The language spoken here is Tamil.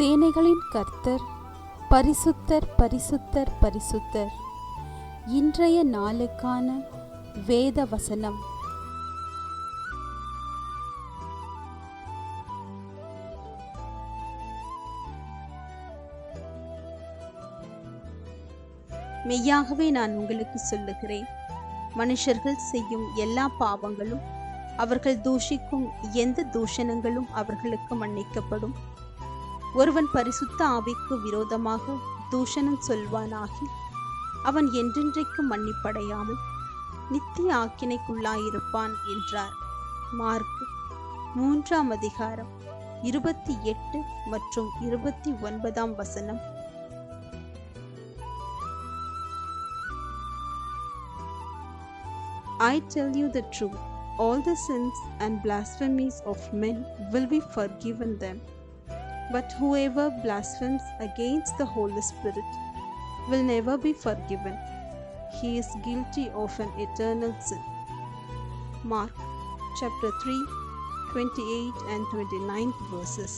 சேனைகளின் கர்த்தர் பரிசுத்தர் பரிசுத்தர் பரிசுத்தர். இன்றைய நாளுக்கான வேத வசனம். மெய்யாகவே நான் உங்களுக்கு சொல்லுகிறேன், மனுஷர்கள் செய்யும் எல்லா பாவங்களும் அவர்கள் தூஷிக்கும் எந்த தூஷணங்களும் அவர்களுக்கு மன்னிக்கப்படும். ஒருவன் பரிசுத்த ஆவிக்கு விரோதமாக தூஷணம் சொல்வானாகி அவன் என்றென்றைக்கு மன்னிப்படையாமல் நித்திய ஆக்கினைக்குள்ளாயிருப்பான் என்றார். மார்க் 3 அதிகாரம் 28 மற்றும் 29 வசனம். I tell you the truth, all the sins and blasphemies of men will be forgiven them, but whoever blasphemes against the Holy Spirit will never be forgiven. He is guilty of an eternal sin. Mark chapter 3, 28 and 29 verses.